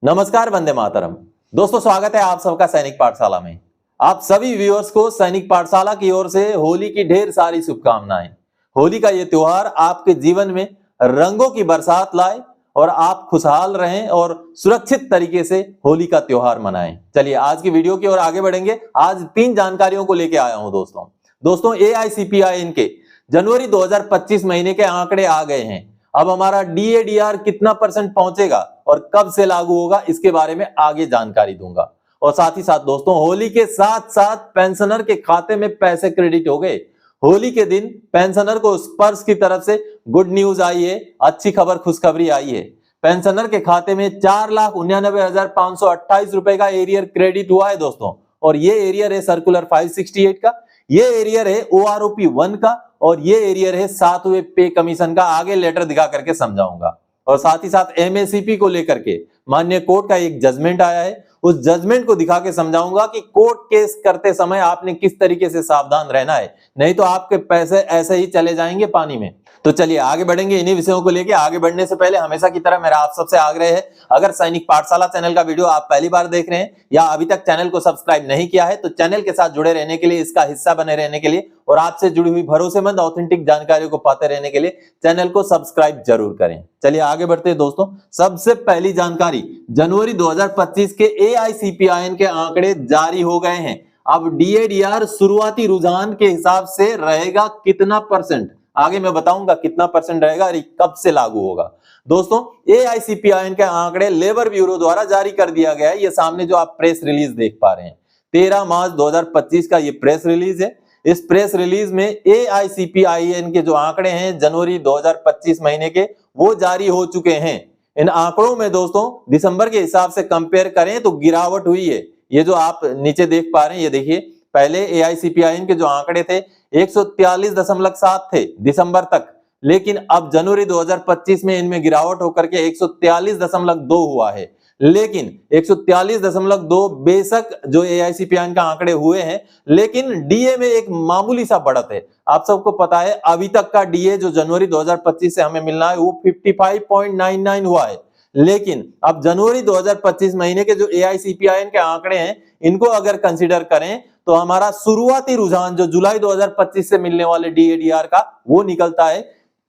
नमस्कार, वंदे मातरम। दोस्तों, स्वागत है आप सबका सैनिक पाठशाला में। आप सभी व्यूअर्स को सैनिक पाठशाला की ओर से होली की ढेर सारी शुभकामनाएं। होली का ये त्योहार आपके जीवन में रंगों की बरसात लाए और आप खुशहाल रहें और सुरक्षित तरीके से होली का त्योहार मनाएं। चलिए आज की वीडियो की ओर आगे बढ़ेंगे। आज 3 जानकारियों को लेके आया हूं दोस्तों AICPIN के जनवरी 2025 महीने के आंकड़े आ गए हैं। अब हमारा DADR कितना परसेंट पहुंचेगा और कब से लागू होगा, इसके बारे में आगे जानकारी दूंगा। और साथ ही साथ दोस्तों, होली के साथ साथ पेंशनर के खाते में पैसे क्रेडिट हो गए। होली के दिन पेंशनर को स्पर्श की तरफ से गुड न्यूज आई है, अच्छी खबर, खुशखबरी आई है। पेंशनर के खाते में 4,99,528 रुपए का एरियर क्रेडिट हुआ है दोस्तों। और ये एरियर है सर्कुलर 568 का, ये एरियर है OROP 1 का और ये एरियर है 7वें पे कमीशन का। आगे लेटर दिखा करके समझाऊंगा। और साथ ही साथ MACP को लेकर के माननीय कोर्ट का एक जजमेंट आया है, उस जजमेंट को दिखा के समझाऊंगा कि कोर्ट केस करते समय आपने किस तरीके से सावधान रहना है, नहीं तो आपके पैसे ऐसे ही चले जाएंगे पानी में। तो चलिए आगे बढ़ेंगे इन्हीं विषयों को लेके। आगे बढ़ने से पहले हमेशा की तरह मेरा आप सबसे आग्रह है, अगर सैनिक पाठशाला चैनल का वीडियो आप पहली बार देख रहे हैं या अभी तक चैनल को सब्सक्राइब नहीं किया है, तो चैनल के साथ जुड़े रहने के लिए, इसका हिस्सा बने रहने के लिए और आपसे जुड़ी हुई भरोसेमंद ऑथेंटिक जानकारियों को पाते रहने के लिए चैनल को सब्सक्राइब जरूर करें। चलिए आगे बढ़ते हैं दोस्तों। सबसे पहली जानकारी, जनवरी 2025 के AICPIN के आंकड़े जारी हो गए हैं। अब DADR शुरुआती रुझान के हिसाब से रहेगा कितना परसेंट, आगे मैं बताऊंगा कितना परसेंट रहेगा और कब से लागू होगा। दोस्तों, AICPIN के आंकड़े लेबर ब्यूरो द्वारा जारी कर दिया गया है। ये सामने जो आप प्रेस रिलीज देख पा रहे हैं, 13 मार्च 2025 का ये प्रेस रिलीज है। इस प्रेस रिलीज में AICPIN के जो आंकड़े हैं जनवरी 2025 महीने के, वो जारी हो चुके हैं। इन आंकड़ों में दोस्तों दिसंबर के हिसाब से कंपेयर करें तो गिरावट हुई है। ये जो आप नीचे देख पा रहे हैं, ये देखिए, पहले AICPIN के जो आंकड़े थे 143.7 थे दिसंबर तक, लेकिन अब जनवरी 2025 में इनमें गिरावट होकर के 143.2 हुआ है। लेकिन 143.2 बेशक जो AICPIN का आंकड़े हुए हैं, लेकिन DA में एक मामूली सा बढ़त है। आप सबको पता है अभी तक का DA जो जनवरी 2025 से हमें मिलना है वो 55.99 हुआ है। लेकिन अब जनवरी 2025 महीने के जो AICPIN के आंकड़े हैं, इनको अगर कंसीडर करें तो हमारा शुरुआती रुझान जो जुलाई 2025 से मिलने वाले DADR का, वो निकलता है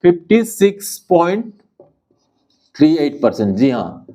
56.38%। जी हाँ,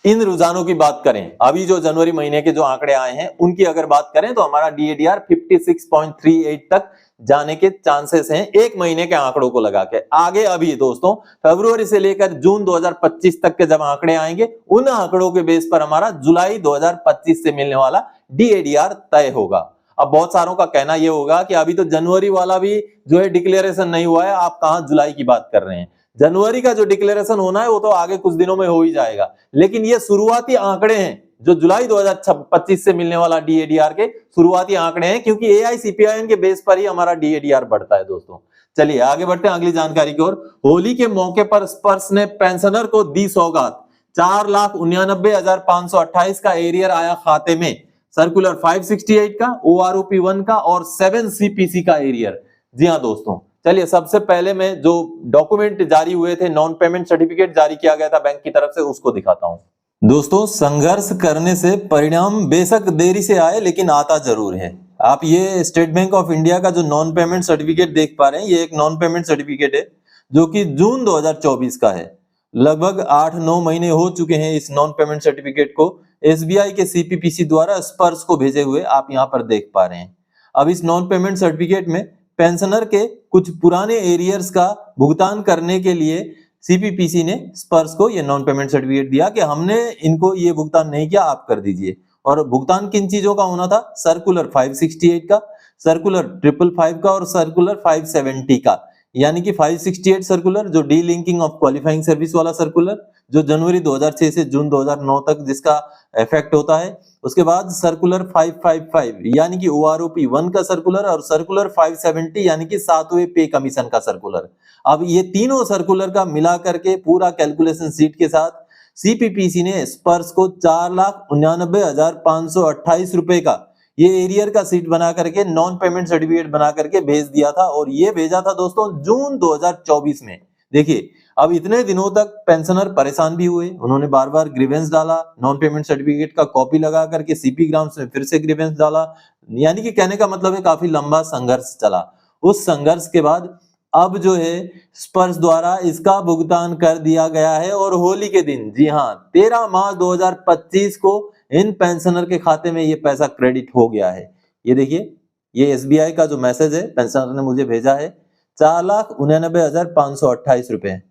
इन रुझानों की बात करें, अभी जो जनवरी महीने के जो आंकड़े आए हैं उनकी अगर बात करें तो हमारा DADR 56.38 तक जाने के चांसेस हैं, एक महीने के आंकड़ों को लगा के। आगे अभी दोस्तों फरवरी से लेकर जून 2025 तक के जब आंकड़े आएंगे, उन आंकड़ों के बेस पर हमारा जुलाई 2025 से मिलने वाला DADR तय होगा। अब बहुत सारों का कहना यह होगा कि अभी तो जनवरी वाला भी जो है डिक्लेरेशन नहीं हुआ है, आप कहां जुलाई की बात कर रहे हैं। जनवरी का जो डिक्लेरेशन होना है वो तो आगे कुछ दिनों में हो ही जाएगा, लेकिन ये शुरुआती आंकड़े हैं जो जुलाई 2025 से मिलने वाला DADR के शुरुआती आंकड़े हैं, क्योंकि AICPIN के बेस पर ही हमारा DADR बढ़ता है दोस्तों। चलिए आगे बढ़ते हैं अगली जानकारी की ओर। होली के मौके पर स्पर्श ने पेंशनर को दी सौगात, 4,99,528 का एरियर आया खाते में। सर्कुलर 568 का, OROP 1 का और 7 CPC का एरियर। जी हाँ दोस्तों, चलिए सबसे पहले मैं जो डॉक्यूमेंट जारी हुए थे, नॉन पेमेंट सर्टिफिकेट जारी किया गया था बैंक की तरफ से, उसको दिखाता हूं। दोस्तों, संघर्ष करने से परिणाम बेशक देरी से आए लेकिन आता जरूर है। आप ये स्टेट बैंक ऑफ इंडिया का जो नॉन पेमेंट सर्टिफिकेट देख पा रहे हैं, ये एक नॉन पेमेंट सर्टिफिकेट है जो कि जून 2024 का है। लगभग 8-9 महीने हो चुके हैं इस नॉन पेमेंट सर्टिफिकेट को SBI के CPPC द्वारा स्पर्श को भेजे हुए, आप यहाँ पर देख पा रहे हैं। अब इस नॉन पेमेंट सर्टिफिकेट में पेंशनर के कुछ पुराने एरियर्स का भुगतान करने के लिए CPPC ने स्पर्श को ये नॉन पेमेंट सर्टिफिकेट दिया कि हमने इनको ये भुगतान नहीं किया, आप कर दीजिए। और भुगतान किन चीजों का होना था? सर्कुलर 568 का, सर्कुलर 555 का और सर्कुलर 570 का। यानी कि 568 सर्कुलर जो डीलिंकिंग ऑफ क्वालिफाइंग सर्विस वाला सर्कुलर, जो जनवरी 2006 से जून 2009 तक जिसका इफेक्ट होता है। उसके बाद सर्कुलर 555 यानी कि OROP 1 का सर्कुलर और सर्कुलर 570 यानी कि 7वें पे कमीशन का सर्कुलर। अब ये तीनों सर्कुलर का मिला करके पूरा कैलकुलेशन सीट के साथ CPPC ने स्पर्श को 4,99,528 रुपए का ये एरियर का सीट बना करके नॉन पेमेंट सर्टिफिकेट बना करके भेज दिया था। और ये भेजा था दोस्तों जून 2024 में। देखिए अब इतने दिनों तक पेंशनर परेशान भी हुए, उन्होंने बार बार ग्रीवेंस डाला, नॉन पेमेंट सर्टिफिकेट का कॉपी लगा करके सीपी ग्राम्स में फिर से ग्रीवेंस डाला, यानी कि कहने का मतलब है काफी लंबा संघर्ष चला। उस संघर्ष के बाद अब जो है स्पर्श द्वारा इसका भुगतान कर दिया गया है और होली के दिन, जी हाँ 13 मार्च 2025 को इन पेंशनर के खाते में ये पैसा क्रेडिट हो गया है। ये देखिए, ये एसबीआई का जो मैसेज है पेंशनर ने मुझे भेजा है, 4,99,528 रुपए।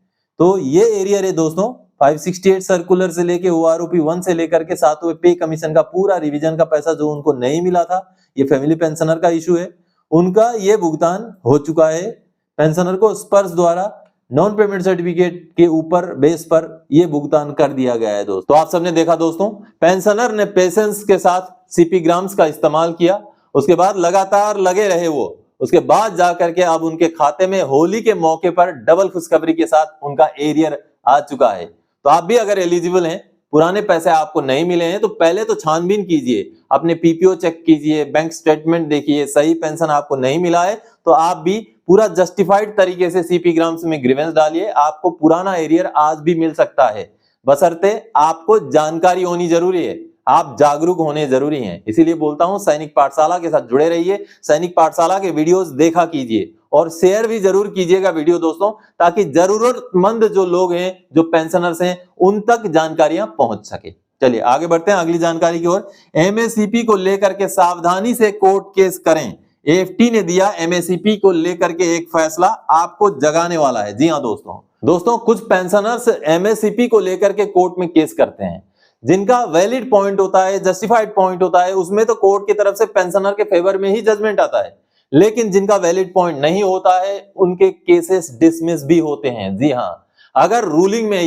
तो ये एरियर है दोस्तों 568 सर्कुलर से लेके ओआरओपी 1 से लेकर के 7वें पे कमीशन का पूरा रिवीजन का पैसा जो उनको नहीं मिला था, ये फैमिली पेंशनर का इशू है, उनका ये भुगतान हो चुका है। पेंशनर को स्पर्श द्वारा नॉन पेमेंट सर्टिफिकेट के ऊपर बेस पर ये भुगतान कर दिया गया है दोस्तों। तो आप सबने देखा दोस्तों, पेंशनर ने पेशेंस के साथ सीपी ग्राम्स का इस्तेमाल किया, उसके बाद लगातार लगे रहे वो, उसके बाद जाकर के अब उनके खाते में होली के मौके पर डबल खुशखबरी के साथ उनका एरियर आ चुका है। तो आप भी अगर एलिजिबल हैं, पुराने पैसे आपको नहीं मिले हैं, तो पहले तो छानबीन कीजिए, अपने पीपीओ चेक कीजिए, बैंक स्टेटमेंट देखिए, सही पेंशन आपको नहीं मिला है तो आप भी पूरा जस्टिफाइड तरीके से सीपी ग्राम्स में ग्रीवेंस डालिए, आपको पुराना एरियर आज भी मिल सकता है, बशर्ते आपको जानकारी होनी जरूरी है, आप जागरूक होने जरूरी हैं। इसीलिए बोलता हूं सैनिक पाठशाला के साथ जुड़े रहिए, सैनिक पाठशाला के वीडियोस देखा कीजिए और शेयर भी जरूर कीजिएगा वीडियो दोस्तों, ताकि जरूरतमंद जो लोग हैं, जो पेंशनर्स हैं, उन तक जानकारियां पहुंच सके। चलिए आगे बढ़ते हैं अगली जानकारी की ओर। एमएससीपी को लेकर के सावधानी से कोर्ट केस करें। एएफटी ने दिया एमएससीपी को लेकर के एक फैसला, आपको जगाने वाला है। जी हाँ दोस्तों कुछ पेंशनर्स एमएससीपी को लेकर के कोर्ट में केस करते हैं, जिनका वैलिड पॉइंट होता है, जस्टिफाइड पॉइंट होता है, उसमें तो कोर्ट की तरफ से पेंशनर के फेवर में ही जजमेंट आता है। लेकिन जिनका वैलिड पॉइंट नहीं होता है, उनके केसेस डिसमिस भी होते हैं। जी हाँ, अगर रूल में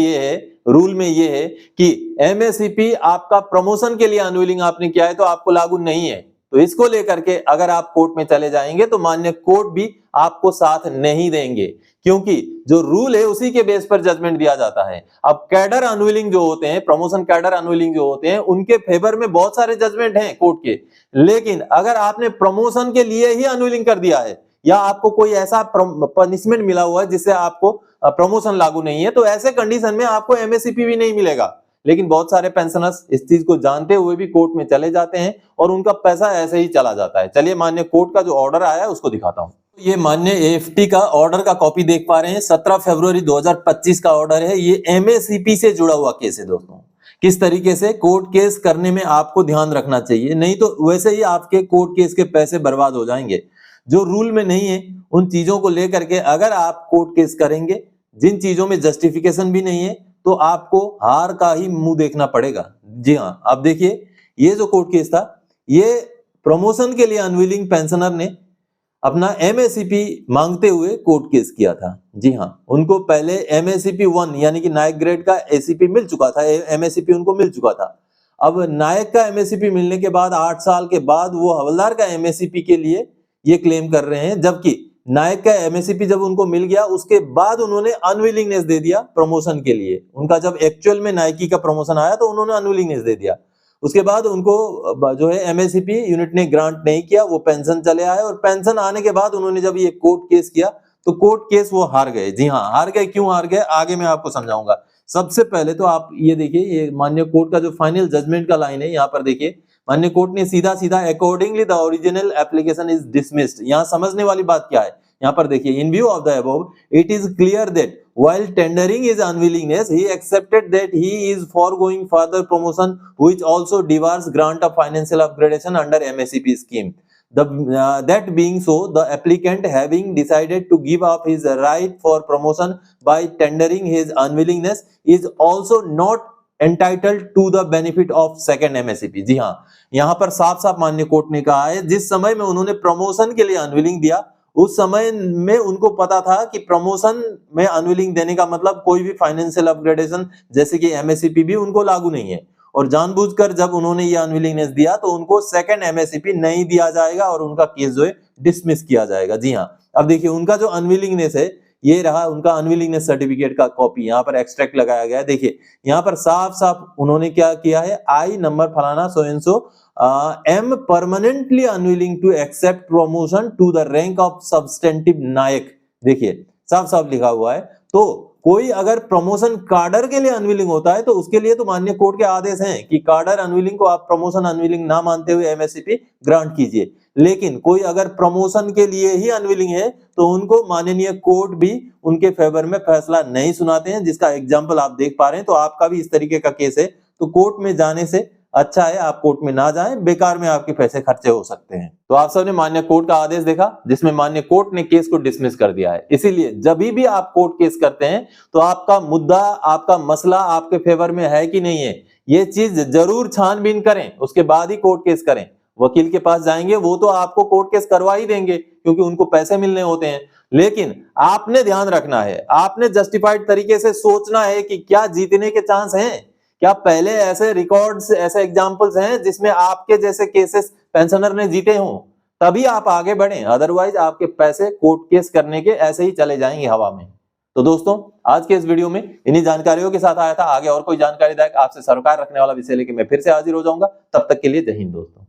ये है कि एमएससीपी आपका प्रमोशन के लिए अनविलिंग आपने किया है तो आपको लागू नहीं है, तो इसको लेकर के अगर आप कोर्ट में चले जाएंगे तो मान्य कोर्ट भी आपको साथ नहीं देंगे, क्योंकि जो रूल है उसी के बेस पर जजमेंट दिया जाता है। अब कैडर अनविलिंग जो होते हैं, प्रमोशन कैडर अनविलिंग जो होते हैं, उनके फेवर में बहुत सारे जजमेंट हैं कोर्ट के, लेकिन अगर आपने प्रमोशन के लिए ही अनविलिंग कर दिया है या आपको कोई ऐसा पनिशमेंट मिला हुआ है जिससे आपको प्रमोशन लागू नहीं है, तो ऐसे कंडीशन में आपको एमएससीपी भी नहीं मिलेगा। लेकिन बहुत सारे पेंशनर्स इस चीज को जानते हुए भी कोर्ट में चले जाते हैं और उनका पैसा ऐसे ही चला जाता है। चलिए माननीय कोर्ट का जो ऑर्डर आया है उसको दिखाता हूं। ये माननीय एएफटी का ऑर्डर का कॉपी देख पा रहे हैं, 17 फरवरी 2025 का ऑर्डर है। ये एमएससीपी से जुड़ा हुआ केस है दोस्तों। किस तरीके से कोर्ट केस करने में आपको ध्यान रखना चाहिए, नहीं तो वैसे ही आपके कोर्ट केस के पैसे बर्बाद हो जाएंगे। जो रूल में नहीं है उन चीजों को लेकर के अगर आप कोर्ट केस करेंगे, जिन चीजों में जस्टिफिकेशन भी नहीं है, तो आपको हार का ही मुंह देखना पड़ेगा। जी हाँ, अब देखिए ये जो कोर्ट केस था, ये प्रमोशन के लिए अनविलिंग पेंशनर ने अपना एमएससीपी मांगते हुए कोर्ट केस किया था। जी हाँ, उनको पहले एमएससीपी 1 यानी कि नायक ग्रेड का एसीपी मिल चुका था, एमएससीपी उनको मिल चुका था। अब नायक का एमएससीपी मिलने के बाद 8 साल के बाद वो हवलदार का एमएससीपी के लिए ये क्लेम कर रहे हैं, जबकि नायक का एमएससीपी जब उनको मिल गया उसके बाद उन्होंने अनविलिंगनेस दे दिया प्रमोशन के लिए। उनका जब एक्चुअल में नायकी का प्रमोशन आया तो उन्होंने अनविलिंगनेस दे दिया। उसके बाद उनको जो है एमएससीपी यूनिट ने ग्रांट नहीं किया, वो पेंशन चले आए और पेंशन आने के बाद उन्होंने जब ये कोर्ट केस किया तो कोर्ट केस वो हार गए। जी हाँ, हार गए। क्यों हार गए आगे मैं आपको समझाऊंगा। सबसे पहले तो आप ये देखिए, ये माननीय कोर्ट का जो फाइनल जजमेंट का लाइन है, यहाँ पर देखिए माननीय कोर्ट ने सीधा accordingly the original application is dismissed. यहाँ समझने वाली बात क्या है, यहाँ पर देखिए, इन view of the above it is clear that while tendering his unwillingness he accepted that he is foregoing further promotion which also devars grant of financial upgradation under MSCP scheme. That being so, the applicant having decided to give up his right for promotion by tendering his unwillingness is also not entitled to the benefit of second MSCP. जी हाँ, यहाँ पर साफ साफ माननीय court ने कहा है, जिस समय में उन्होंने प्रमोशन के लिए अनविलिंग दिया उस समय में उनको पता था कि प्रमोशन में अनविलिंग देने का मतलब कोई भी फाइनेंशियल अपग्रेडेशन जैसे कि एमएससीपी भी उनको लागू नहीं है, और जानबूझकर जब उन्होंने ये अनविलिंगनेस दिया तो उनको सेकंड एमएससीपी नहीं दिया जाएगा और उनका केस जो है डिसमिस किया जाएगा। जी हाँ, अब देखिए उनका जो अनविलिंगनेस है ये रहा, उनका अनविलिंगनेस सर्टिफिकेट का कॉपी, यहाँ पर एक्सट्रैक्ट लगाया गया है। देखिए यहाँ पर साफ साफ उन्होंने क्या किया है, आई नंबर फलाना so and so am permanently unwilling to accept promotion to the rank of substantive नायक। देखिए साफ साफ लिखा हुआ है। तो कोई अगर प्रमोशन कार्डर के लिए अनविलिंग होता है तो उसके लिए तो माननीय कोर्ट के आदेश हैं कि कार्डर अनविलिंग को आप प्रमोशन अनविलिंग ना मानते हुए एमएससीपी ग्रांट कीजिए। लेकिन कोई अगर प्रमोशन के लिए ही अनविलिंग है तो उनको माननीय कोर्ट भी उनके फेवर में फैसला नहीं सुनाते हैं, जिसका एग्जाम्पल आप देख पा रहे हैं। तो आपका भी इस तरीके का केस है तो कोर्ट में जाने से अच्छा है आप कोर्ट में ना जाएं, बेकार में आपके पैसे खर्चे हो सकते हैं। तो आप सबने माननीय कोर्ट का आदेश देखा जिसमें माननीय कोर्ट ने केस को डिसमिस कर दिया है। इसीलिए जब भी आप कोर्ट केस करते हैं तो आपका मुद्दा, आपका मसला आपके फेवर में है कि नहीं है, ये चीज जरूर छानबीन करें, उसके बाद ही कोर्ट केस करें। वकील के पास जाएंगे वो तो आपको कोर्ट केस करवा ही देंगे क्योंकि उनको पैसे मिलने होते हैं, लेकिन आपने ध्यान रखना है, आपने जस्टिफाइड तरीके से सोचना है कि क्या जीतने के चांस हैं, क्या पहले ऐसे रिकॉर्ड्स, ऐसे एग्जांपल्स हैं जिसमें आपके जैसे केसेस पेंशनर ने जीते हों, तभी आप आगे बढ़ें। अदरवाइज आपके पैसे कोर्ट केस करने के ऐसे ही चले जाएंगे हवा में। तो दोस्तों आज के इस वीडियो में इन्हीं जानकारियों के साथ आया था। आगे और कोई जानकारीदायक आपसे सरोकार रखने वाला विषय लेके मैं फिर से हाजिर हो जाऊंगा। तब तक के लिए जय हिंद दोस्तों।